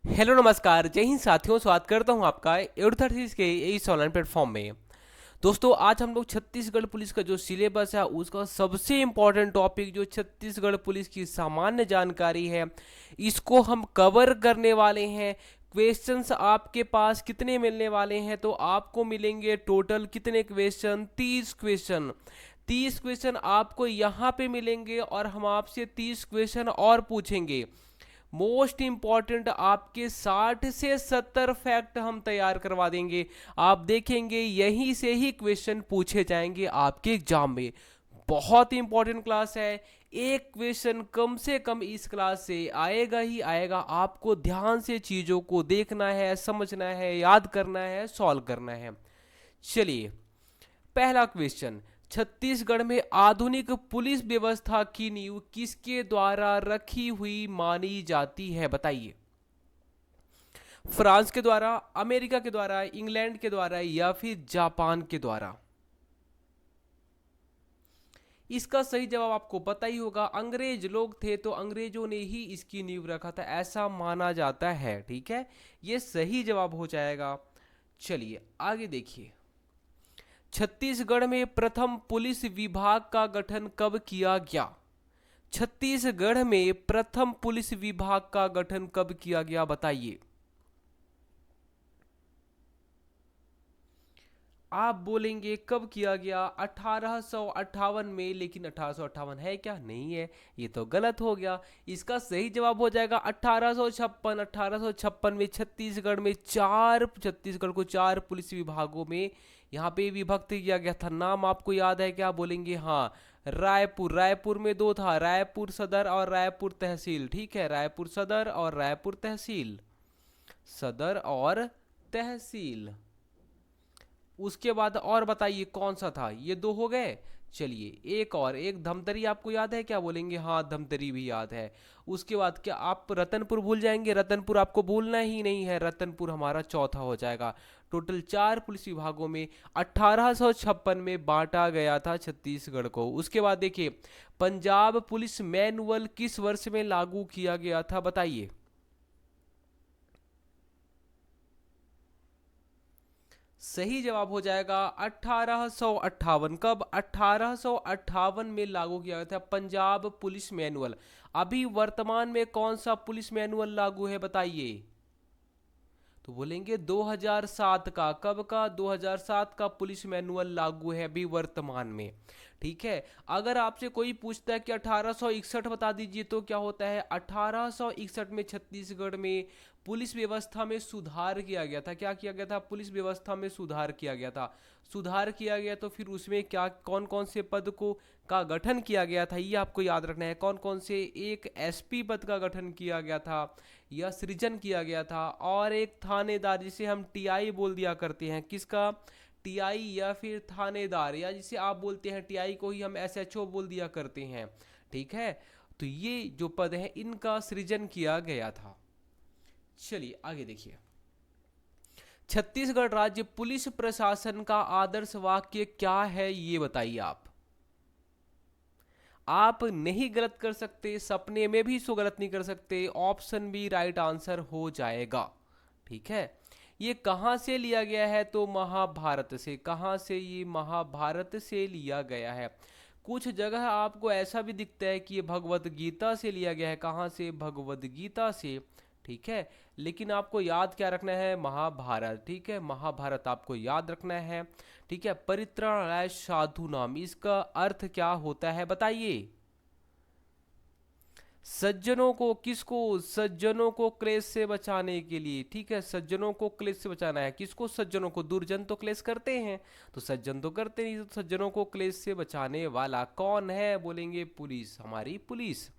Hello नमस्कार जय हिंद साथियों, स्वागत करता हूं आपका एडथर्सिस के इस ऑनलाइन प्लेटफॉर्म में। दोस्तों, आज हम लोग छत्तीसगढ़ पुलिस का जो सिलेबस है उसका सबसे इम्पोर्टेंट टॉपिक जो छत्तीसगढ़ पुलिस की सामान्य जानकारी है, इसको हम कवर करने वाले हैं। क्वेश्चंस आपके पास कितने मिलने वाले हैं? तो आपको मिलेंगे टोटल कितने क्वेश्चन? 30 क्वेश्चन। 30 क्वेश्चन आपको यहाँ पे मिलेंगे और हम आपसे 30 क्वेश्चन और पूछेंगे। मोस्ट इंपॉर्टेंट आपके 60 से 70 फैक्ट हम तैयार करवा देंगे। आप देखेंगे यहीं से ही क्वेश्चन पूछे जाएंगे आपके एग्जाम में। बहुत इंपॉर्टेंट क्लास है। एक क्वेश्चन कम से कम इस क्लास से आएगा ही आएगा। आपको ध्यान से चीजों को देखना है, समझना है, याद करना है, सॉल्व करना है। चलिए, पहला क्वेश्चन। छत्तीसगढ़ में आधुनिक पुलिस व्यवस्था की नींव किसके द्वारा रखी हुई मानी जाती है? बताइए। फ्रांस के द्वारा, अमेरिका के द्वारा, इंग्लैंड के द्वारा या फिर जापान के द्वारा? इसका सही जवाब आपको पता ही होगा। अंग्रेज लोग थे तो अंग्रेजों ने ही इसकी नींव रखा था, ऐसा माना जाता है। ठीक है, ये सही जवाब हो जाएगा। चलिए आगे देखिए। छत्तीसगढ़ में प्रथम पुलिस विभाग का गठन कब किया गया? छत्तीसगढ़ में प्रथम पुलिस विभाग का गठन कब किया गया? बताइए। आप बोलेंगे कब किया गया? 1858 में। लेकिन 1858 है क्या? नहीं है। ये तो गलत हो गया। इसका सही जवाब हो जाएगा 1856। 1856 में छत्तीसगढ़ को चार पुलिस विभागों में यहाँ पे विभक्त किया गया था। नाम आपको याद है क्या? बोलेंगे हाँ, रायपुर। रायपुर में दो था, रायपुर सदर और रायपुर तहसील। ठीक है, रायपुर सदर और रायपुर तहसील। सदर और तहसील। उसके बाद और बताइए कौन सा था? ये दो हो गए। चलिए एक और, एक धमतरी आपको याद है क्या? बोलेंगे हाँ, धमतरी भी याद है। उसके बाद क्या आप रतनपुर भूल जाएंगे? रतनपुर आपको भूलना ही नहीं है। रतनपुर हमारा चौथा हो जाएगा। टोटल चार पुलिस विभागों में 1856 में बांटा गया था छत्तीसगढ़ को। उसके बाद देखिए, पंजाब पुलिस मैनुअल किस वर्ष में लागू किया गया था? बताइए। सही जवाब हो जाएगा 1858। कब? 1858 में लागू किया गया था पंजाब पुलिस मैनुअल। अभी वर्तमान में कौन सा पुलिस मैनुअल लागू है? बताइए। तो बोलेंगे 2007 का। कब का? 2007 का पुलिस मैनुअल लागू है अभी वर्तमान में। ठीक है, अगर आपसे कोई पूछता है कि 1861 बता दीजिए तो क्या होता है? 1861 में छत्तीसगढ़ में पुलिस व्यवस्था में सुधार किया गया था। क्या किया गया था? पुलिस व्यवस्था में सुधार किया गया था। सुधार किया गया तो फिर उसमें क्या कौन कौन से पद को का गठन किया गया था, ये आपको याद रखना है। कौन कौन से? एक एसपी पद का गठन किया गया था या सृजन किया गया था, और एक थानेदार जिसे हम टीआई बोल दिया करते हैं। किसका? टीआई या फिर थानेदार, या जिसे आप बोलते हैं टीआई को ही हम एसएचओ बोल दिया करते हैं। ठीक है, तो ये जो पद है इनका सृजन किया गया था। चलिए आगे देखिए। छत्तीसगढ़ राज्य पुलिस प्रशासन का आदर्श वाक्य क्या है? ये बताइए। आप नहीं गलत कर सकते, सपने में भी इसको गलत नहीं कर सकते। ऑप्शन बी राइट आंसर हो जाएगा। ठीक है, ये कहाँ से लिया गया है? तो महाभारत से। कहाँ से? ये महाभारत से लिया गया है। कुछ जगह आपको ऐसा भी दिखता है कि ये भगवत गीता से लिया गया है। कहाँ से? भगवत गीता से। ठीक है, लेकिन आपको याद क्या रखना है? महाभारत। ठीक है, महाभारत आपको याद रखना है। ठीक है, परित्राणाय साधु नाम, इसका अर्थ क्या होता है? बताइए। सज्जनों को, किसको? सज्जनों को क्लेश से बचाने के लिए। ठीक है, सज्जनों को क्लेश से बचाना है। किसको? सज्जनों को। दुर्जन तो क्लेश करते हैं, तो सज्जन तो करते नहीं। तो सज्जनों को क्लेश से बचाने वाला कौन है? बोलेंगे पुलिस, हमारी पुलिस।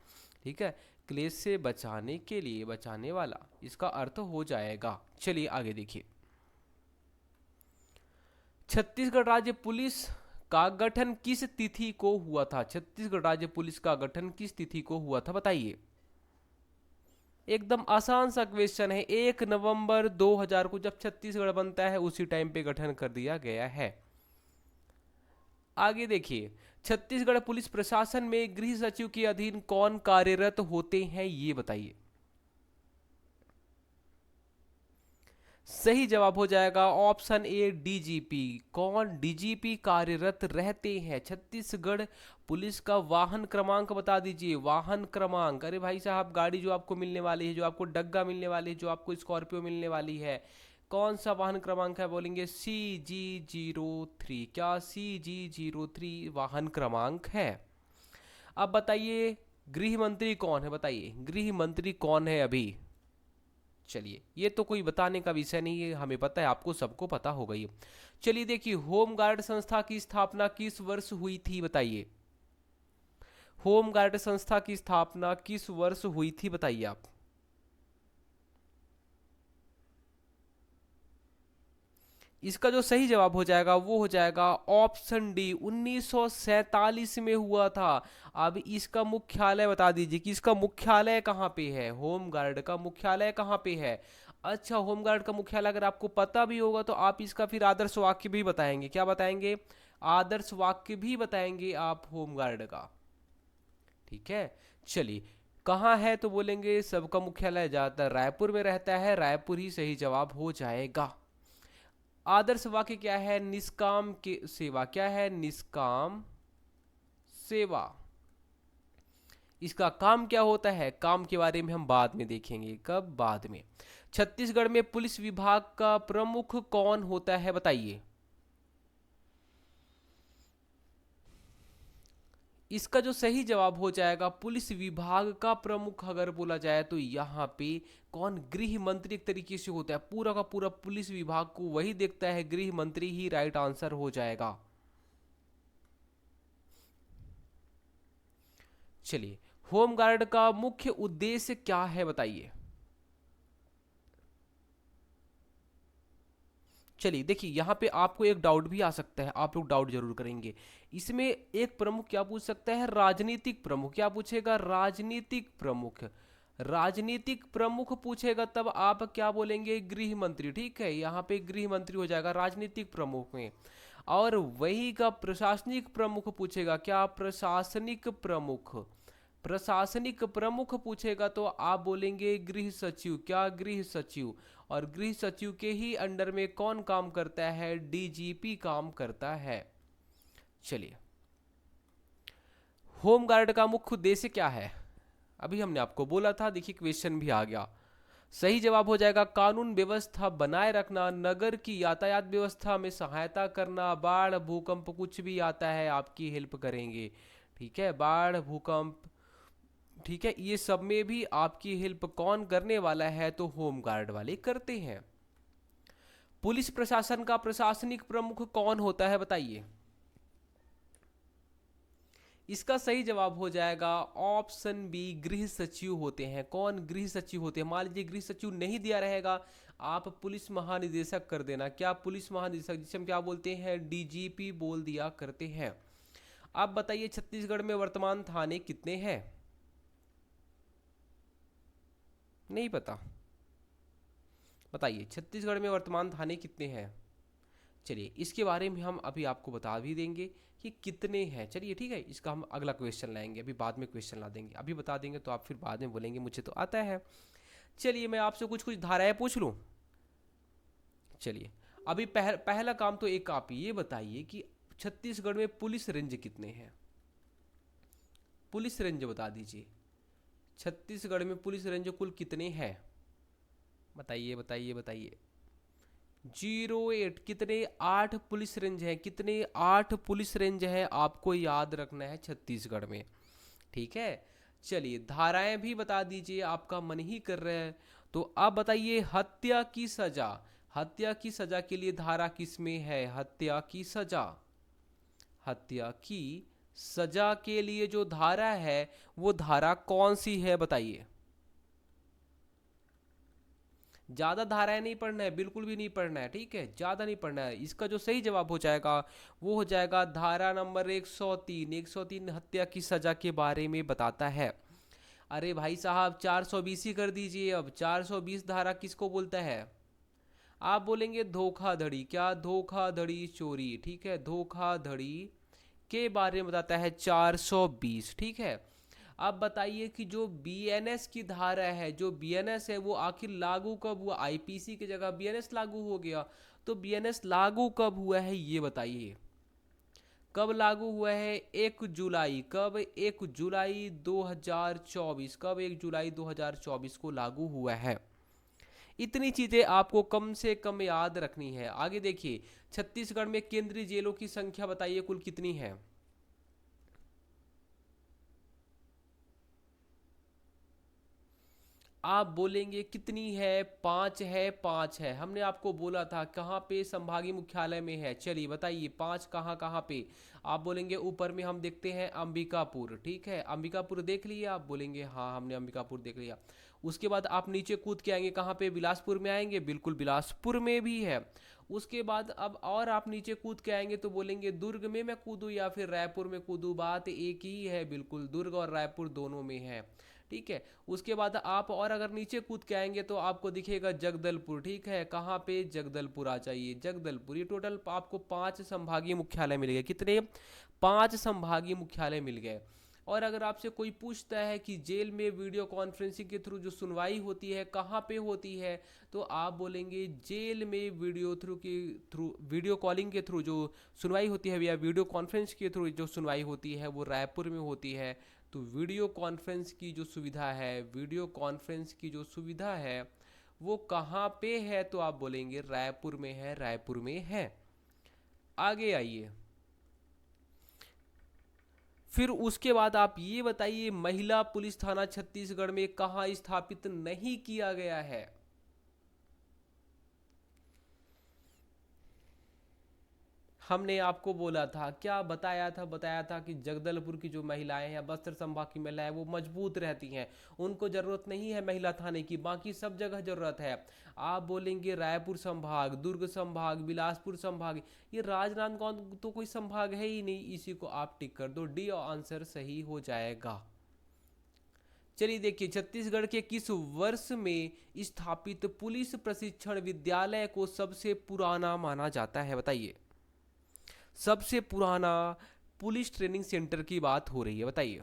ठीक है, क्लेश से बचाने के लिए बचाने वाला, इसका अर्थ हो जाएगा। चलिए आगे देखिए। छत्तीसगढ़ राज्य पुलिस का गठन किस तिथि को हुआ था? छत्तीसगढ़ राज्य पुलिस का गठन किस तिथि को हुआ था? बताइए। एकदम आसान सा क्वेश्चन है। 1 नवंबर 2000 को जब छत्तीसगढ़ बनता है उसी टाइम पे गठन कर दिया गया है। आगे देखिए। छत्तीसगढ़ पुलिस प्रशासन में गृह सचिव के अधीन कौन कार्यरत होते हैं? ये बताइए। सही जवाब हो जाएगा ऑप्शन ए डीजीपी। कौन डीजीपी कार्यरत रहते हैं छत्तीसगढ़ पुलिस का वाहन क्रमांक बता दीजिए। वाहन क्रमांक, अरे भाई साहब गाड़ी जो आपको मिलने वाली है, जो आपको डग्गा मिलने वाली है, जो आपको स्कॉर्पियो मिलने वाली है, कौन सा वाहन क्रमांक है? बोलेंगे CG03। क्या CG03 वाहन क्रमांक है? अब बताइए गृह मंत्री कौन है? बताइए गृह मंत्री कौन है अभी। चलिए ये तो कोई बताने का विषय नहीं है, हमें पता है, आपको सबको पता होगा ये। चलिए देखिए होम गार्ड संस्था की स्थापना किस वर्ष हुई थी? बताइए होम गार्ड संस्था की स्थापना किस वर्ष हुई थी? बताइए आप। इसका जो सही जवाब हो जाएगा वो हो जाएगा ऑप्शन डी, 1947 में हुआ था। अब इसका मुख्यालय बता दीजिए कि इसका मुख्यालय कहाँ पे है, होम गार्ड का मुख्यालय कहाँ पे है। अच्छा होम गार्ड का मुख्यालय अगर आपको पता भी होगा तो आप इसका फिर आदर्श वाक्य भी बताएंगे। क्या बताएंगे? आदर्श वाक्य भी बताएंगे आप होम गार्ड का। ठीक है, चलिए कहाँ है तो बोलेंगे सबका मुख्यालय ज़्यादातर रायपुर में रहता है, रायपुर ही सही जवाब हो जाएगा। आदर्श वाक्य क्या है? निष्काम के सेवा। क्या है? निष्काम सेवा। इसका काम क्या होता है? काम के बारे में हम बाद में देखेंगे। कब? बाद में। छत्तीसगढ़ में पुलिस विभाग का प्रमुख कौन होता है? बताइए। इसका जो सही जवाब हो जाएगा पुलिस विभाग का प्रमुख अगर बोला जाए तो यहाँ पे कौन? गृह मंत्री एक तरीके से होता है, पूरा का पूरा पुलिस विभाग को वही देखता है, गृह मंत्री ही राइट आंसर हो जाएगा। चलिए होमगार्ड का मुख्य उद्देश्य क्या है? बताइए। चलिए देखिए यहाँ पे आपको एक डाउट भी आ सकता है, आप लोग डाउट जरूर करेंगे इसमें। एक प्रमुख क्या पूछ सकता है? राजनीतिक प्रमुख। क्या पूछेगा? राजनीतिक प्रमुख। राजनीतिक प्रमुख पूछेगा तब आप क्या बोलेंगे? गृह मंत्री। ठीक है, यहाँ पे गृह मंत्री हो जाएगा राजनीतिक प्रमुख में। और वही का प्रशासनिक प्रमुख पूछेगा। क्या? प्रशासनिक प्रमुख। प्रशासनिक प्रमुख पूछेगा तो आप बोलेंगे गृह सचिव। क्या? गृह सचिव। और गृह सचिव के ही अंडर में कौन काम करता है? डीजीपी काम करता है। चलिए होमगार्ड का मुख्य उद्देश्य क्या है? अभी हमने आपको बोला था, देखिए क्वेश्चन भी आ गया। सही जवाब हो जाएगा कानून व्यवस्था बनाए रखना, नगर की यातायात व्यवस्था में सहायता करना, बाढ़ भूकंप कुछ भी आता है आपकी हेल्प करेंगे। ठीक है, बाढ़ भूकंप, ठीक है, ये सब में भी आपकी हेल्प कौन करने वाला है? तो होम गार्ड वाले करते हैं। पुलिस प्रशासन का प्रशासनिक प्रमुख कौन होता है? बताइए। इसका सही जवाब हो जाएगा ऑप्शन बी, गृह सचिव होते हैं। कौन? गृह सचिव होते हैं। मान लीजिए गृह सचिव नहीं दिया रहेगा, आप पुलिस महानिदेशक कर देना। क्या? पुलिस महानिदेशक, जिसे हम क्या बोलते हैं? डीजीपी बोल दिया करते हैं। आप बताइए छत्तीसगढ़ में वर्तमान थाने कितने हैं? नहीं पता? बताइए छत्तीसगढ़ में वर्तमान थाने कितने हैं? चलिए इसके बारे में हम अभी आपको बता भी देंगे कि कितने हैं। चलिए ठीक है, इसका हम अगला क्वेश्चन लाएंगे, अभी बाद में क्वेश्चन ला देंगे। अभी बता देंगे तो आप फिर बाद में बोलेंगे मुझे तो आता है। चलिए मैं आपसे कुछ कुछ धाराएं पूछ लूँ। चलिए अभी पहला काम तो एक आप ये बताइए कि छत्तीसगढ़ में पुलिस रेंज कितने हैं? पुलिस रेंज बता दीजिए। छत्तीसगढ़ में पुलिस रेंज कुल कितने हैं? बताइए बताइए बताइए। 08। कितने? 8 पुलिस रेंज है। कितने? 8 पुलिस रेंज है, आपको याद रखना है छत्तीसगढ़ में। ठीक है, चलिए धाराएं भी बता दीजिए, आपका मन ही कर रहा है तो आप बताइए। हत्या की सजा, हत्या की सजा के लिए धारा किसमें है? हत्या की सजा, हत्या की सजा के लिए जो धारा है वो धारा कौन सी है? बताइए। ज्यादा धाराएं नहीं पढ़ना है, बिल्कुल भी नहीं पढ़ना है। ठीक है, ज्यादा नहीं पढ़ना है। इसका जो सही जवाब हो जाएगा वो हो जाएगा धारा नंबर 103। 103 हत्या की सजा के बारे में बताता है। अरे भाई साहब 420 ही कर दीजिए। अब 420 धारा किसको बोलता है? आप बोलेंगे धोखाधड़ी। क्या? धोखाधड़ी चोरी। ठीक है, धोखाधड़ी के बारे में बताता है 420। ठीक है, अब बताइए कि जो बीएनएस की धारा है, जो बीएनएस है वो आखिर लागू कब हुआ? आईपीसी की जगह बीएनएस लागू हो गया। तो बीएनएस लागू कब हुआ है ये बताइए, कब लागू हुआ है? 1 जुलाई। कब? 1 जुलाई 2024। कब? 1 जुलाई 2024 को लागू हुआ है। इतनी चीजें आपको कम से कम याद रखनी है। आगे देखिए, छत्तीसगढ़ में केंद्रीय जेलों की संख्या बताइए कुल कितनी है? आप बोलेंगे कितनी है? 5 है, 5 है। हमने आपको बोला था कहाँ पे संभागीय मुख्यालय में है, चलिए बताइए 5 कहाँ कहाँ पे? आप बोलेंगे ऊपर में हम देखते हैं अंबिकापुर, ठीक है, अंबिकापुर देख लिया? आप बोलेंगे हाँ हमने अंबिकापुर देख लिया। उसके बाद आप नीचे कूद के आएंगे कहाँ पे? बिलासपुर में आएंगे, बिल्कुल बिलासपुर में भी है। उसके बाद अब और आप नीचे कूद के आएंगे तो बोलेंगे दुर्ग में मैं कूदूं या फिर रायपुर में कूदूं? बात एक ही है, बिल्कुल दुर्ग और रायपुर दोनों में है, ठीक है। उसके बाद आप और अगर नीचे कूद के आएंगे तो आपको दिखेगा जगदलपुर, ठीक है। कहाँ पे? जगदलपुर आ जाइए, जगदलपुर। ये टोटल आपको 5 संभागीय मुख्यालय मिल गए। कितने? 5 संभागीय मुख्यालय मिल गए। और अगर आपसे कोई पूछता है कि जेल में वीडियो कॉन्फ्रेंसिंग के थ्रू जो सुनवाई होती है कहाँ पे होती है, तो आप बोलेंगे जेल में वीडियो कॉलिंग के थ्रू जो सुनवाई होती है या वीडियो कॉन्फ्रेंस के थ्रू जो सुनवाई होती है वो रायपुर में होती है। तो वीडियो कॉन्फ्रेंस की जो सुविधा है, वीडियो कॉन्फ्रेंस की जो सुविधा है वो कहाँ पे है? तो आप बोलेंगे रायपुर में है, रायपुर में है। आगे आइए, फिर उसके बाद आप ये बताइए महिला पुलिस थाना छत्तीसगढ़ में कहाँ स्थापित नहीं किया गया है? हमने आपको बोला था, क्या बताया था? बताया था कि जगदलपुर की जो महिलाएं हैं, बस्तर संभाग की महिलाएं, वो मजबूत रहती हैं, उनको जरूरत नहीं है महिला थाने की, बाकी सब जगह जरूरत है। आप बोलेंगे रायपुर संभाग, दुर्ग संभाग, बिलासपुर संभाग, ये राजनांदगांव तो कोई संभाग है ही नहीं, इसी को आप टिक कर दो, डी आंसर सही हो जाएगा। चलिए देखिए, छत्तीसगढ़ के किस वर्ष में स्थापित पुलिस प्रशिक्षण विद्यालय को सबसे पुराना माना जाता है? बताइए, सबसे पुराना पुलिस ट्रेनिंग सेंटर की बात हो रही है, बताइए।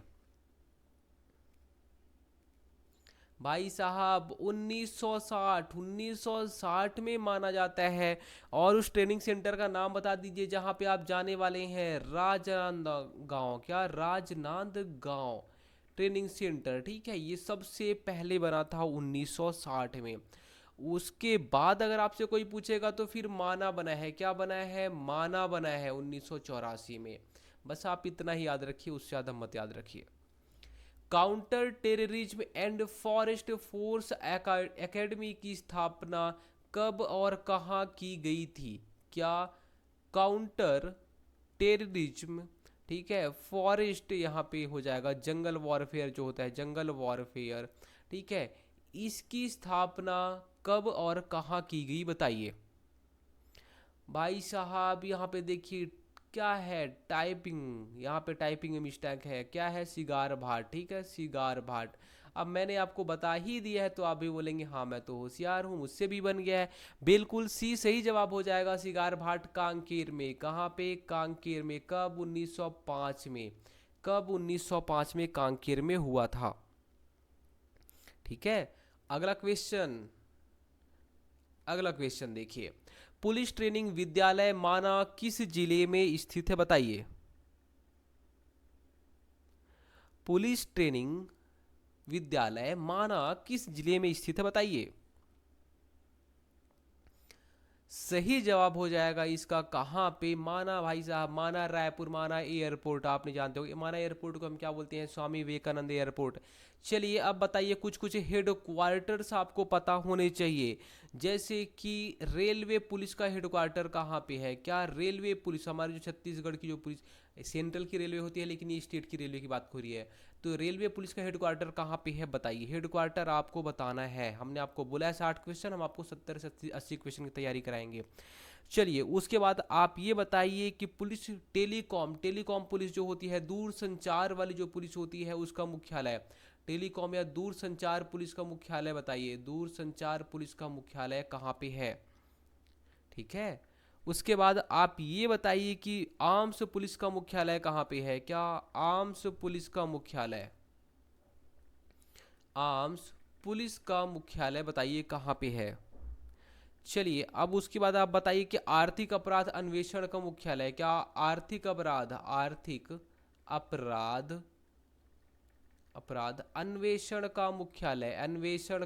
भाई साहब 1960, 1960 में माना जाता है। और उस ट्रेनिंग सेंटर का नाम बता दीजिए जहां पे आप जाने वाले हैं। राजनांदगांव। क्या? राजनांदगांव ट्रेनिंग सेंटर, ठीक है। ये सबसे पहले बना था 1960 में। उसके बाद अगर आपसे कोई पूछेगा तो फिर माना बना है। क्या बना है? माना बना है 1984 में। बस आप इतना ही याद रखिए, उससे ज़्यादा मत याद रखिए। Counter terrorism and forest force academy की स्थापना कब और कहाँ की गई थी? क्या? काउंटर टेररिज्म, ठीक है, फॉरेस्ट यहाँ पे हो जाएगा, जंगल वॉरफेयर जो होता है, जंगल वॉरफेयर, ठीक है। इसकी स्थापना कब और कहाँ की गई बताइए। भाई साहब यहाँ पे देखिए क्या है, टाइपिंग, यहाँ पे टाइपिंग में मिस्टेक है। क्या है? सिगार भाट, ठीक है, सिगार भाट। अब मैंने आपको बता ही दिया है तो आप भी बोलेंगे हाँ मैं तो होशियार हूँ, मुझसे भी बन गया है। बिल्कुल सी सही जवाब हो जाएगा। सिगार भाट कांकेर में। कहाँ पे? कांकेर में। कब? 1905 में। कब? 1905 में कांकेर में हुआ था, ठीक है। अगला क्वेश्चन, अगला क्वेश्चन देखिए, पुलिस ट्रेनिंग विद्यालय माना किस जिले में स्थित है? बताइए। पुलिस ट्रेनिंग विद्यालय माना किस जिले में स्थित है? बताइए। सही जवाब हो जाएगा इसका कहाँ पे? माना भाई साहब, माना रायपुर, माना एयरपोर्ट, आपने जानते हो माना एयरपोर्ट को हम क्या बोलते हैं? स्वामी विवेकानंद एयरपोर्ट। चलिए अब बताइए, कुछ कुछ हेड क्वार्टर्स आपको पता होने चाहिए। जैसे कि रेलवे पुलिस का हेड क्वार्टर कहाँ पे है? क्या? रेलवे पुलिस, हमारे जो छत्तीसगढ़ की जो पुलिस सेंट्रल की रेलवे होती है, लेकिन ये स्टेट की रेलवे की बात हो रही है। तो रेलवे पुलिस का हेड क्वार्टर कहाँ पे है? बताइए। हेड क्वार्टर आपको बताना है। हमने आपको बोला है 60 क्वेश्चन, हम आपको 70 से 80 क्वेश्चन की तैयारी कराएंगे। चलिए उसके बाद आप ये बताइए कि पुलिस टेलीकॉम, टेलीकॉम पुलिस जो होती है, दूर संचार वाली जो पुलिस होती है, उसका मुख्यालय, टेलीकॉम या दूर संचार पुलिस का मुख्यालय बताइए। दूर संचार पुलिस का मुख्यालय कहाँ पे है? ठीक है। उसके बाद आप ये बताइए कि आर्म्स पुलिस का मुख्यालय कहाँ पे है? क्या? आर्म्स पुलिस का मुख्यालय, आर्म्स पुलिस का मुख्यालय बताइए कहाँ पे है। चलिए अब उसके बाद आप बताइए कि आर्थिक अपराध अन्वेषण का मुख्यालय, क्या आर्थिक अपराध अपराध अन्वेषण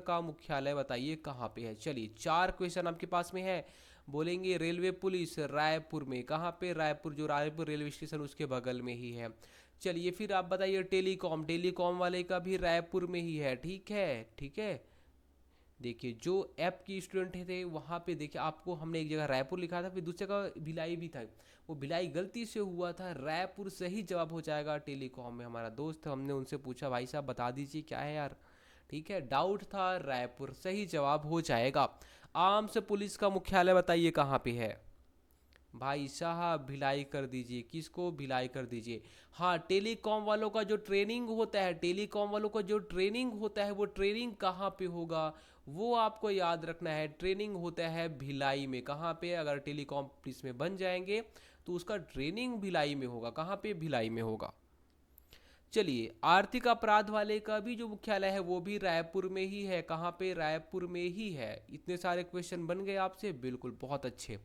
का मुख्यालय बताइए कहाँ पे है। चलिए चार क्वेश्चन आपके पास में है। बोलेंगे रेलवे पुलिस रायपुर में, कहाँ पे, रायपुर, जो रायपुर रेलवे स्टेशन उसके बगल में ही है। चलिए फिर आप बताइए टेलीकॉम वाले का भी रायपुर में ही है। ठीक है, ठीक है। देखिए जो ऐप की स्टूडेंट थे वहाँ पे देखिए आपको हमने एक जगह रायपुर लिखा था, फिर दूसरी जगह भिलाई भी था। वो भिलाई गलती से हुआ था, रायपुर सही जवाब हो जाएगा। टेलीकॉम में हमारा दोस्त, हमने उनसे पूछा भाई साहब बता दीजिए क्या है यार। ठीक है, डाउट था, रायपुर सही जवाब हो जाएगा। आर्म्स पुलिस का मुख्यालय बताइए कहाँ पे है। भाई साहब भिलाई कर दीजिए, किसको, भिलाई कर दीजिए। हाँ, टेलीकॉम वालों का जो ट्रेनिंग होता है, वो ट्रेनिंग कहाँ पे होगा, वो आपको याद रखना है। ट्रेनिंग होता है भिलाई में। कहाँ पे, अगर टेलीकॉम पुलिस में बन जाएंगे तो उसका ट्रेनिंग भिलाई में होगा। कहाँ पे, भिलाई में होगा। चलिए आर्थिक अपराध वाले का भी जो मुख्यालय है वो भी रायपुर में ही है। कहाँ पे, रायपुर में ही है। इतने सारे क्वेश्चन बन गए आपसे, बिल्कुल, बहुत अच्छे।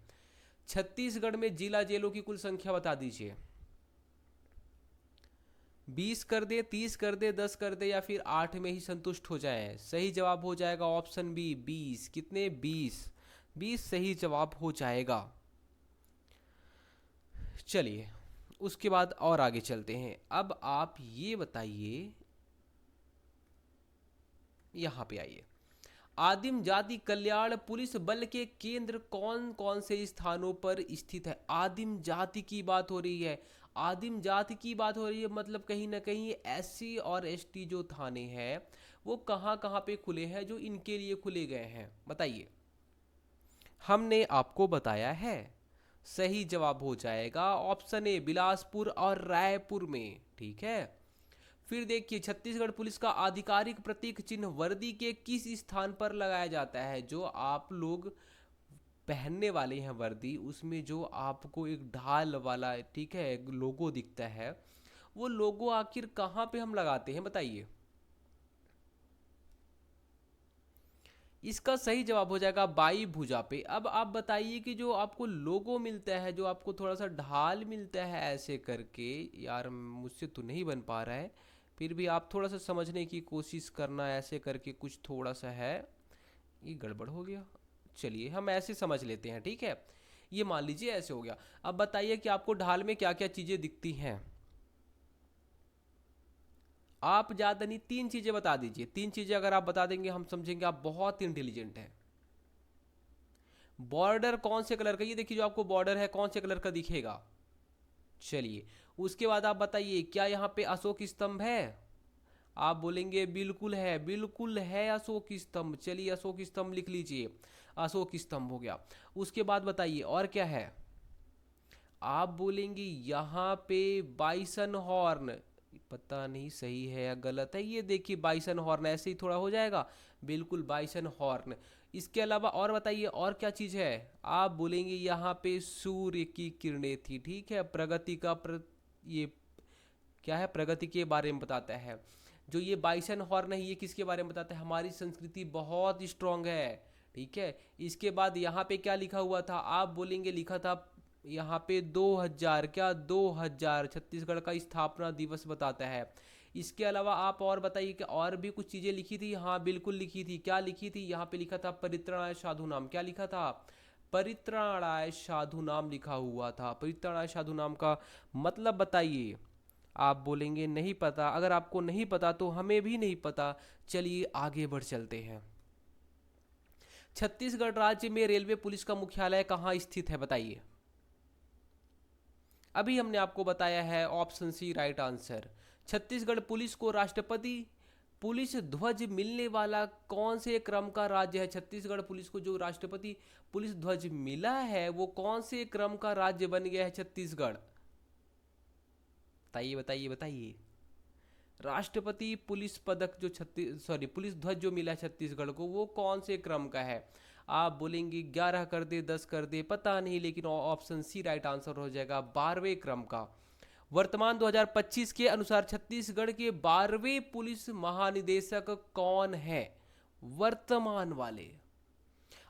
छत्तीसगढ़ में जिला जेलों की कुल संख्या बता दीजिए। 20 कर दे, 30 कर दे, 10 कर दे, या फिर 8 में ही संतुष्ट हो जाए। सही जवाब हो जाएगा ऑप्शन बी 20। कितने, 20। 20 सही जवाब हो जाएगा। चलिए उसके बाद और आगे चलते हैं। अब आप ये बताइए, यहां पे आइए। आदिम जाति कल्याण पुलिस बल के केंद्र कौन कौन से स्थानों पर स्थित है। आदिम जाति की बात हो रही है। आदिम जाति की बात हो रही है मतलब कहीं ना कहीं एससी और एसटी जो थाने हैं वो कहाँ कहाँ पे खुले हैं, जो इनके लिए खुले गए हैं, बताइए। हमने आपको बताया है। सही जवाब हो जाएगा ऑप्शन ए बिलासपुर और रायपुर में। ठीक है। फिर देखिए छत्तीसगढ़ पुलिस का आधिकारिक प्रतीक चिन्ह वर्दी के किस स्थान पर लगाया जाता है। जो आप लोग पहनने वाले हैं वर्दी, उसमें जो आपको एक ढाल वाला, ठीक है, एक लोगो दिखता है, वो लोगो आखिर कहाँ पे हम लगाते हैं, बताइए। इसका सही जवाब हो जाएगा बाई भुजा पे। अब आप बताइए कि जो आपको लोगो मिलता है, जो आपको थोड़ा सा ढाल मिलता है ऐसे करके, यार मुझसे तो नहीं बन पा रहा है, फिर भी आप थोड़ा सा समझने की कोशिश करना। ऐसे करके कुछ थोड़ा सा है, ये गड़बड़ हो गया। चलिए हम ऐसे समझ लेते हैं, ठीक है। ये मान लीजिए ऐसे हो गया। अब बताइए कि आपको ढाल में क्या क्या चीज़ें दिखती हैं। आप ज़्यादा नहीं, 3 चीज़ें बता दीजिए। 3 चीज़ें अगर आप बता देंगे हम समझेंगे आप बहुत इंटेलिजेंट हैं। बॉर्डर कौन से कलर का, ये देखिए जो आपको बॉर्डर है कौन से कलर का दिखेगा। चलिए उसके बाद आप बताइए क्या यहाँ पे अशोक स्तंभ है। आप बोलेंगे बिल्कुल है, बिल्कुल है अशोक स्तंभ। चलिए अशोक स्तंभ लिख लीजिए, अशोक स्तंभ हो गया। उसके बाद बताइए और क्या है। आप बोलेंगे यहाँ पे बाइसन हॉर्न। पता नहीं सही है या गलत है, ये देखिए बाइसन हॉर्न, ऐसे ही थोड़ा हो जाएगा। बिल्कुल बाइसन हॉर्न। इसके अलावा और बताइए और क्या चीज़ है। आप बोलेंगे यहाँ पे सूर्य की किरणें थी। ठीक है, प्रगति का ये क्या है, प्रगति के बारे में बताता है। जो ये बाइसन हॉर्न है ये किसके बारे में बताता है, हमारी संस्कृति बहुत स्ट्रांग है। ठीक है। इसके बाद यहाँ पे क्या लिखा हुआ था, आप बोलेंगे लिखा था यहाँ पे 2000, क्या 2000 छत्तीसगढ़ का स्थापना दिवस बताता है। इसके अलावा आप और बताइए कि और भी कुछ चीज़ें लिखी थी। हाँ बिल्कुल लिखी थी, क्या लिखी थी, यहाँ पे लिखा था परित्राणाय साधु नाम। क्या लिखा था, परित्राणाय साधु नाम लिखा हुआ था। परित्राणाय साधु नाम का मतलब बताइए। आप बोलेंगे नहीं पता, अगर आपको नहीं पता तो हमें भी नहीं पता। चलिए आगे बढ़ चलते हैं। छत्तीसगढ़ राज्य में रेलवे पुलिस का मुख्यालय कहाँ स्थित है, बताइए। अभी हमने आपको बताया है option C right answer. Chhattisgarh police को राष्ट्रपति पुलिस ध्वज मिलने वाला कौन से क्रम का राज्य है। छत्तीसगढ़ पुलिस को जो राष्ट्रपति पुलिस ध्वज मिला है वो कौन से क्रम का राज्य बन गया है छत्तीसगढ़, बताइए बताइए बताइए। राष्ट्रपति पुलिस पदक जो पुलिस ध्वज जो मिला है छत्तीसगढ़ को वो कौन से क्रम का है। आप बोलेंगे 11 कर दे, 10 कर दे, पता नहीं, लेकिन ऑप्शन सी राइट आंसर हो जाएगा 12वें क्रम का। वर्तमान 2025 के अनुसार छत्तीसगढ़ के 12वें पुलिस महानिदेशक कौन है? वर्तमान वाले।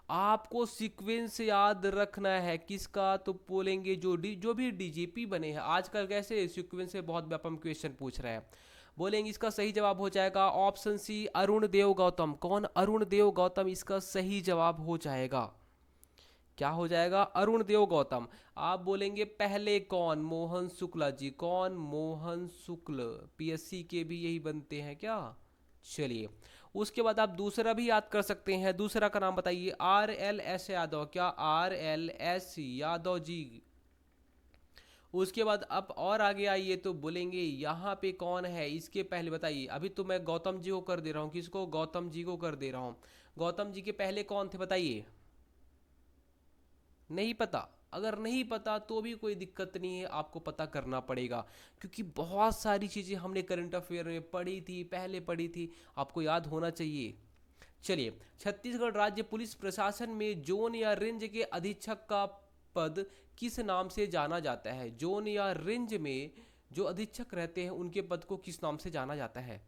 आपको सीक्वेंस याद रखना है किसका, तो बोलेंगे जो भी डीजीपी बने हैं। आजकल कैसे सीक्वेंस से बहुत व्यापक क्वेश्चन पूछ रहे हैं। बोलेंगे इसका सही जवाब हो जाएगा ऑप्शन सी, अरुण देव गौतम। कौन? अरुण देव गौतम इसका सही जवाब हो जाएगा। क्या हो जाएगा? अरुण देव गौतम। आप बोलेंगे पहले कौन? मोहन शुक्ला जी। कौन? मोहन शुक्ल। पीएससी के भी यही बनते हैं क्या? चलिए, उसके बाद आप दूसरा भी याद कर सकते हैं। दूसरा का नाम बताइए। R L S Yadav. क्या? R L S Yadav ji. उसके बाद आप और आगे आइए तो बोलेंगे यहाँ पे कौन है, इसके पहले बताइए। अभी तो मैं गौतम जी को कर दे रहा हूँ। किसको? गौतम जी को कर दे रहा हूँ। गौतम जी के पहले कौन थे बताइए। नहीं पता? अगर नहीं पता तो भी कोई दिक्कत नहीं है, आपको पता करना पड़ेगा, क्योंकि बहुत सारी चीज़ें हमने करंट अफेयर में पढ़ी थी, पहले पढ़ी थी, आपको याद होना चाहिए। चलिए, छत्तीसगढ़ राज्य पुलिस प्रशासन में जोन या रेंज के अधीक्षक का पद किस नाम से जाना जाता है? जोन या रेंज में जो अधीक्षक रहते हैं उनके पद को किस नाम से जाना जाता है?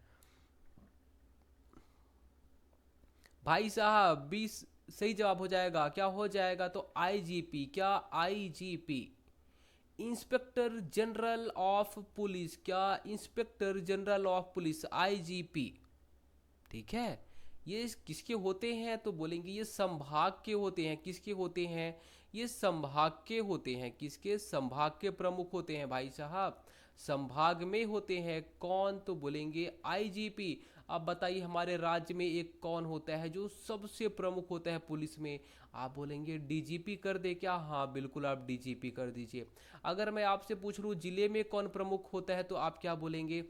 भाई साहब 20 सही जवाब हो जाएगा। क्या हो जाएगा? तो आईजीपी। क्या? IGP, inspector general of police. क्या? Inspector general of police, IGP. ठीक है। ये किसके होते हैं? तो बोलेंगे ये संभाग के होते हैं। किसके होते हैं? ये संभाग के होते हैं। किसके? संभाग के प्रमुख होते हैं भाई साहब, संभाग में होते हैं। कौन? तो बोलेंगे आईजीपी। अब बताइए हमारे राज्य में एक कौन होता है जो सबसे प्रमुख होता है पुलिस में? आप बोलेंगे डीजीपी कर दे क्या? हाँ बिल्कुल, आप डीजीपी कर दीजिए। अगर मैं आपसे पूछ लूँ जिले में कौन प्रमुख होता है तो आप क्या बोलेंगे?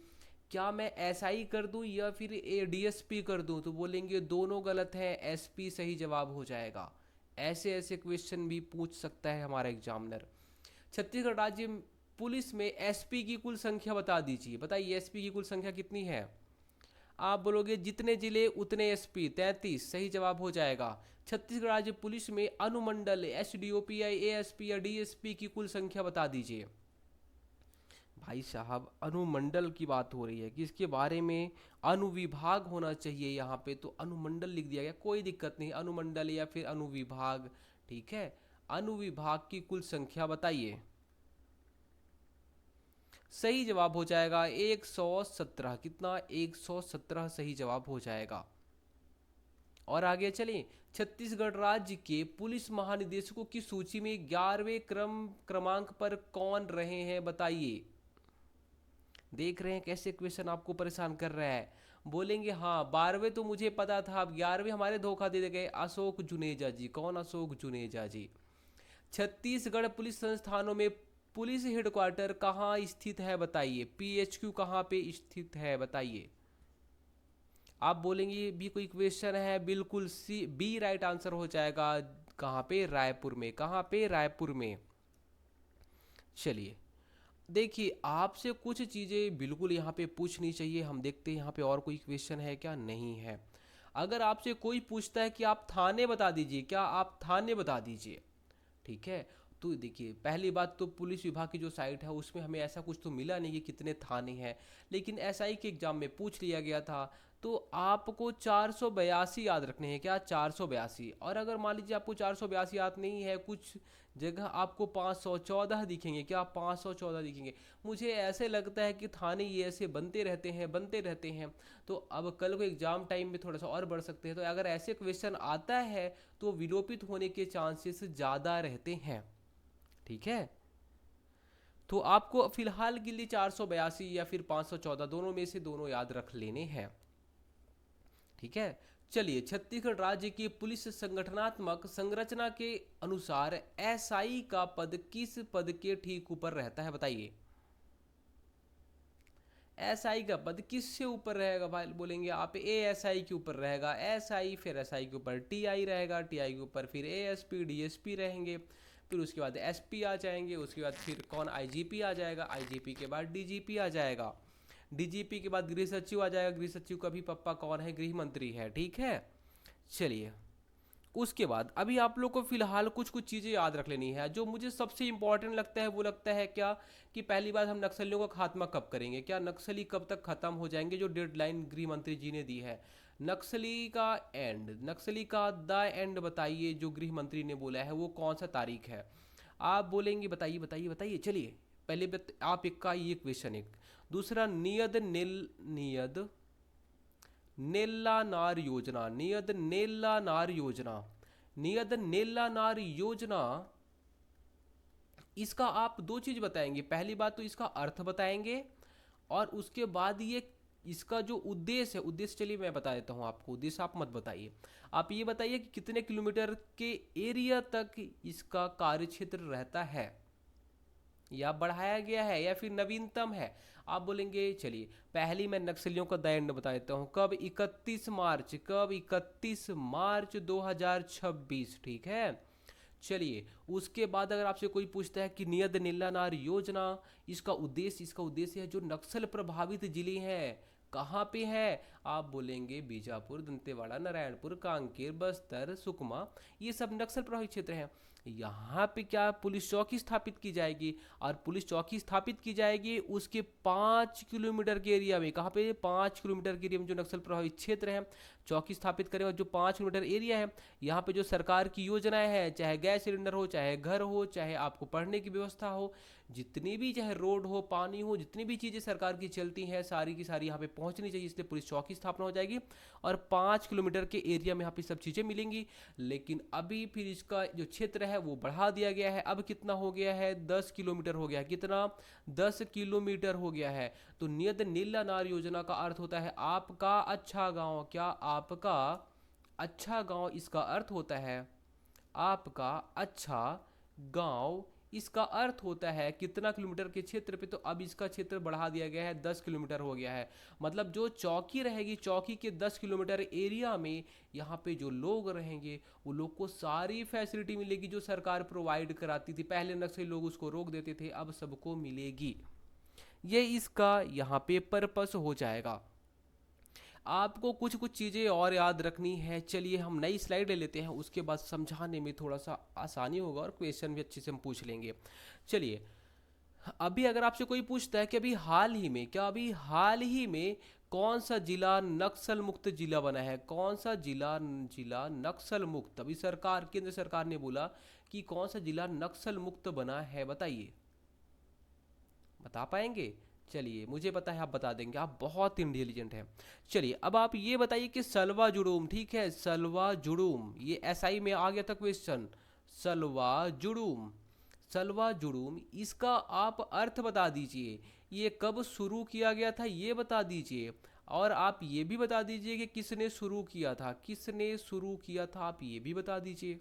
क्या मैं एसआई कर दूं या फिर डीएसपी कर दूं? तो बोलेंगे दोनों गलत है, एसपी सही जवाब हो जाएगा। ऐसे ऐसे क्वेश्चन भी पूछ सकता है हमारा एग्जामिनर। छत्तीसगढ़ राज्य पुलिस में एसपी की कुल संख्या बता दीजिए। बताइए एसपी की कुल संख्या कितनी है? आप बोलोगे जितने जिले उतने एसपी, 33 सही जवाब हो जाएगा। छत्तीसगढ़ राज्य पुलिस में अनुमंडल, एसडीओपी, एएसपी या डीएसपी की कुल संख्या बता दीजिए। भाई साहब अनुमंडल की बात हो रही है, किसके बारे में? अनुविभाग होना चाहिए यहाँ पे, तो अनुमंडल लिख दिया गया, कोई दिक्कत नहीं, अनुमंडल या फिर अनुविभाग। ठीक है, अनुविभाग की कुल संख्या बताइए। सही जवाब हो जाएगा 117। कितना? 117 सही जवाब हो जाएगा। और आगे चलें। छत्तीसगढ़ राज्य के पुलिस महानिदेशकों की सूची में 11वें क्रमांक पर कौन रहे हैं बताइए। देख रहे हैं कैसे क्वेश्चन आपको परेशान कर रहा है। बोलेंगे हाँ 12वें तो मुझे पता था, अब 11वें हमारे धोखा दे गए। अशोक जुनेजा जी। कौन? अशोक जुनेजा जी। छत्तीसगढ़ पुलिस संस्थानों में पुलिस हेडक्वार्टर कहाँ स्थित है बताइए। पीएचक्यू कहाँ पे स्थित है बताइए। आप बोलेंगे ये भी कोई क्वेश्चन है? बिल्कुल सी बी राइट आंसर हो जाएगा। कहाँ पे? रायपुर में। कहाँ पे? रायपुर में। चलिए, देखिए आपसे कुछ चीज़ें बिल्कुल यहाँ पे पूछनी चाहिए। हम देखते हैं यहाँ पे और कोई क्वेश्चन है क्या? नहीं है। अगर आपसे कोई पूछता है कि आप थाने बता दीजिए, क्या आप थाने बता दीजिए? ठीक है, तो देखिए पहली बात तो पुलिस विभाग की जो साइट है उसमें हमें ऐसा कुछ तो मिला नहीं कि कितने थाने हैं, लेकिन एसआई के एग्जाम में पूछ लिया गया था। तो आपको 482 याद रखने हैं। क्या? 482। और अगर मान लीजिए आपको 482 याद नहीं है, कुछ जगह आपको 514 दिखेंगे। क्या? 514 दिखेंगे। मुझे ऐसे लगता है कि थाने ये ऐसे बनते रहते हैं, बनते रहते हैं। तो अब कल को एग्जाम टाइम में थोड़ा सा और बढ़ सकते हैं। तो अगर ऐसे क्वेश्चन आता है तो विलोपित होने के चांसेस ज़्यादा रहते हैं। ठीक है, तो आपको फिलहाल के लिए 482 या फिर 514 दोनों में से दोनों याद रख लेने हैं। ठीक है, चलिए छत्तीसगढ़ राज्य की पुलिस संगठनात्मक संरचना के अनुसार एसआई का पद किस पद के ठीक ऊपर रहता है बताइए। एसआई का पद किससे ऊपर रहेगा भाई? बोलेंगे आप एएसआई के ऊपर रहेगा। एसआई, फिर एसआई के ऊपर टीआई रहेगा, टीआई के ऊपर फिर एएसपी, डीएसपी रहेंगे, फिर उसके बाद एसपी आ जाएंगे, उसके बाद फिर कौन? आईजीपी आ जाएगा, आईजीपी के बाद डीजीपी आ जाएगा, डीजीपी के बाद गृह सचिव आ जाएगा, गृह सचिव का भी पप्पा कौन है? गृह मंत्री है। ठीक है, चलिए उसके बाद अभी आप लोग को फिलहाल कुछ कुछ चीज़ें याद रख लेनी है। जो मुझे सबसे इंपॉर्टेंट लगता है वो लगता है क्या, कि पहली बात हम नक्सलियों का खात्मा कब करेंगे, क्या नक्सली कब तक खत्म हो जाएंगे, जो डेडलाइन गृह मंत्री जी ने दी है। नक्सली का एंड, नक्सली का द एंड बताइए, जो गृह मंत्री ने बोला है वो कौन सा तारीख है। आप बोलेंगे बताइए बताइए बताइए, चलिए पहले आप एक का ये क्वेश्चन, एक दूसरा नियद नेल्ला नार योजना, नियद नेल्ला नार योजना, नियद नेल्ला नार योजना, इसका आप दो चीज बताएंगे। पहली बात तो इसका अर्थ बताएंगे, और उसके बाद ये इसका जो उद्देश्य है, उद्देश्य चलिए मैं बता देता हूँ आपको, उद्देश्य आप मत बताइए। आप ये बताइए कि कितने किलोमीटर के एरिया तक इसका कार्यक्षेत्र रहता है, या बढ़ाया गया है, या फिर नवीनतम है। आप बोलेंगे चलिए पहली मैं नक्सलियों का दंड बता देता हूँ। कब, 31 मार्च, कब 31 मार्च 2026, ठीक है। चलिए उसके बाद अगर आपसे कोई पूछता है कि नियत नीलानार योजना, इसका उद्देश्य है जो नक्सल प्रभावित जिले हैं कहाँ पे है। आप बोलेंगे बीजापुर, दंतेवाड़ा, नारायणपुर, कांकेर, बस्तर, सुकमा, ये सब नक्सल प्रभावित क्षेत्र हैं। यहाँ पे क्या पुलिस चौकी स्थापित की जाएगी, और पुलिस चौकी स्थापित की जाएगी उसके 5 किलोमीटर के एरिया में। कहाँ पे, 5 किलोमीटर के एरिया में जो नक्सल प्रभावित क्षेत्र है चौकी स्थापित करें। और जो 5 किलोमीटर एरिया है, यहाँ पे जो सरकार की योजनाएं हैं, चाहे गैस सिलेंडर हो, चाहे घर हो, चाहे आपको पढ़ने की व्यवस्था हो, जितनी भी, चाहे रोड हो, पानी हो, जितनी भी चीज़ें सरकार की चलती हैं सारी की सारी यहाँ पे पहुँचनी चाहिए। इसलिए पुलिस चौकी स्थापना हो जाएगी, और 5 किलोमीटर के एरिया में यहाँ पे सब चीज़ें मिलेंगी। लेकिन अभी फिर इसका जो क्षेत्र है वो बढ़ा दिया गया है। अब कितना हो गया है, 10 किलोमीटर हो गया है। कितना, 10 किलोमीटर हो गया है। तो नियत नीला नार योजना का अर्थ होता है आपका अच्छा गांव। क्या, आपका अच्छा गांव, इसका अर्थ होता है आपका अच्छा गांव। इसका अर्थ होता है कितना किलोमीटर के क्षेत्र पे। तो अब इसका क्षेत्र बढ़ा दिया गया है, 10 किलोमीटर हो गया है। मतलब जो चौकी रहेगी, चौकी के 10 किलोमीटर एरिया में यहाँ पे जो लोग रहेंगे वो लोग को सारी फैसिलिटी मिलेगी जो सरकार प्रोवाइड कराती थी। पहले नक्सली लोग उसको रोक देते थे, अब सबको मिलेगी। ये इसका यहाँ पे पर्पस हो जाएगा। आपको कुछ कुछ चीज़ें और याद रखनी है। चलिए हम नई स्लाइड ले लेते हैं, उसके बाद समझाने में थोड़ा सा आसानी होगा, और क्वेश्चन भी अच्छे से हम पूछ लेंगे। चलिए अभी अगर आपसे कोई पूछता है कि अभी हाल ही में, क्या अभी हाल ही में कौन सा जिला नक्सल मुक्त जिला बना है, कौन सा जिला जिला नक्सल मुक्त, अभी सरकार, केंद्र सरकार ने बोला कि कौन सा जिला नक्सल मुक्त बना है, बताइए, बता पाएंगे। चलिए मुझे पता है आप बता देंगे, आप बहुत इंटेलिजेंट हैं। चलिए अब आप ये बताइए कि सलवा जुड़ूम, ठीक है, सलवा जुड़ूम, ये एसआई में आ गया था क्वेश्चन। सलवा जुड़ूम, सलवा जुड़ूम, इसका आप अर्थ बता दीजिए। ये कब शुरू किया गया था ये बता दीजिए, और आप ये भी बता दीजिए कि किसने शुरू किया था, किसने शुरू किया था, आप ये भी बता दीजिए।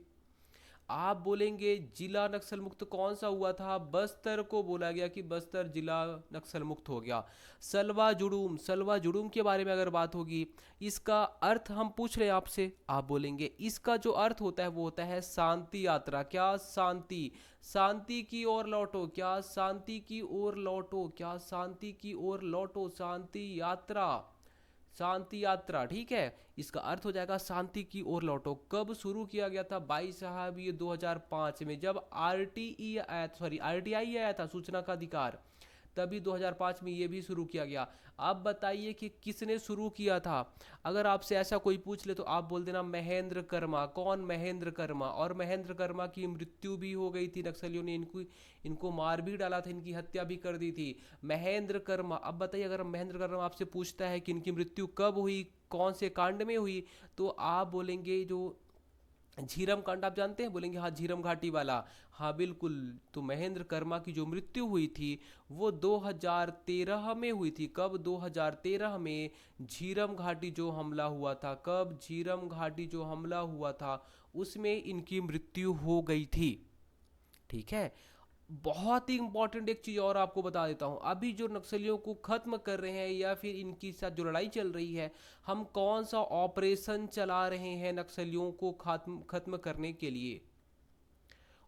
आप बोलेंगे जिला नक्सल मुक्त कौन सा हुआ था, बस्तर को बोला गया कि बस्तर जिला नक्सल मुक्त हो गया। सलवा जुड़ूम, सलवा जुड़ूम के बारे में अगर बात होगी, इसका अर्थ हम पूछ रहे हैं आपसे, आप बोलेंगे इसका जो अर्थ होता है वो होता है शांति यात्रा। क्या, शांति, शांति की ओर लौटो, क्या शांति की ओर लौटो, क्या शांति की ओर लौटो, शांति यात्रा, शांति यात्रा, ठीक है। इसका अर्थ हो जाएगा शांति की ओर लौटो। कब शुरू किया गया था भाई साहब, ये 2005 में, जब आरटीई आया, सॉरी आरटीआई आया था, सूचना का अधिकार, तभी 2005 में ये भी शुरू किया गया। अब बताइए कि किसने शुरू किया था। अगर आपसे ऐसा कोई पूछ ले तो आप बोल देना महेंद्र कर्मा। कौन, महेंद्र कर्मा। और महेंद्र कर्मा की मृत्यु भी हो गई थी, नक्सलियों ने इनको मार भी डाला था, इनकी हत्या भी कर दी थी। महेंद्र कर्मा। अब बताइए अगर महेंद्र कर्मा आपसे पूछता है कि इनकी मृत्यु कब हुई, कौन से कांड में हुई, तो आप बोलेंगे जो झीरम कांड, आप जानते हैं, बोलेंगे हाँ झीरम घाटी वाला, हाँ बिल्कुल। तो महेंद्र कर्मा की जो मृत्यु हुई थी वो 2013 में हुई थी। कब, 2013 में झीरम घाटी जो हमला हुआ था, कब, झीरम घाटी जो हमला हुआ था उसमें इनकी मृत्यु हो गई थी, ठीक है। बहुत ही इंपॉर्टेंट एक चीज और आपको बता देता हूं, अभी जो नक्सलियों को खत्म कर रहे हैं या फिर इनके साथ जो लड़ाई चल रही है, हम कौन सा ऑपरेशन चला रहे हैं नक्सलियों को खत्म खत्म करने के लिए।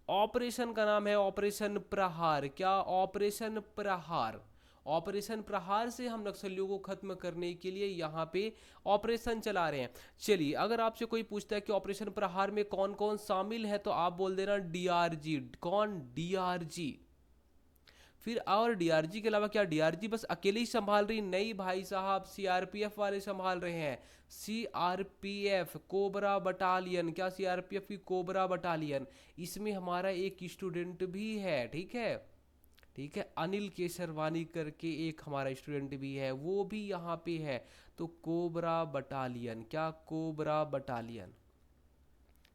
ऑपरेशन का नाम है ऑपरेशन प्रहार। क्या, ऑपरेशन प्रहार। ऑपरेशन प्रहार से हम नक्सलियों को खत्म करने के लिए यहाँ पे ऑपरेशन चला रहे हैं। चलिए, अगर आपसे कोई पूछता है कि ऑपरेशन प्रहार में कौन कौन शामिल है, तो आप बोल देना डीआरजी। कौन? डीआरजी। फिर और डीआरजी के अलावा क्या डीआरजी बस अकेले ही संभाल रही? नहीं भाई साहब, सीआरपीएफ वाले संभाल रहे हैं। CRPF cobra battalion. क्या? सीआरपीएफ की कोबरा बटालियन। इसमें हमारा एक स्टूडेंट भी है, ठीक है। ठीक है, अनिल केसरवानी करके एक हमारा स्टूडेंट भी है, वो भी यहाँ पे है। तो कोबरा बटालियन। क्या? Cobra battalion.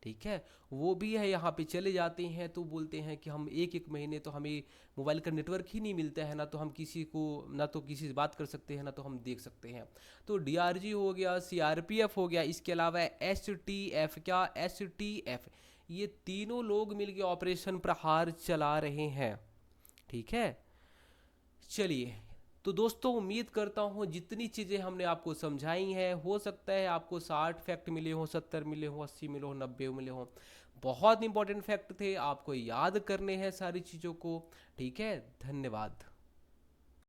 ठीक है, वो भी है यहाँ पे। चले जाते हैं तो बोलते हैं कि हम एक एक महीने तो हमें मोबाइल का नेटवर्क ही नहीं मिलता है, ना तो हम किसी को, ना तो किसी से बात कर सकते हैं, ना तो हम देख सकते हैं। तो डीआरजी हो गया, सीआरपीएफ हो गया, इसके अलावा एसटीएफ। क्या? एसटीएफ। ये तीनों लोग मिलकर ऑपरेशन प्रहार चला रहे हैं, ठीक है। चलिए, तो दोस्तों उम्मीद करता हूँ जितनी चीज़ें हमने आपको समझाई हैं, हो सकता है आपको 60 फैक्ट मिले हो, 70 मिले हो, 80 मिले हो, 90 मिले हो। बहुत इंपॉर्टेंट फैक्ट थे, आपको याद करने हैं सारी चीज़ों को, ठीक है। धन्यवाद।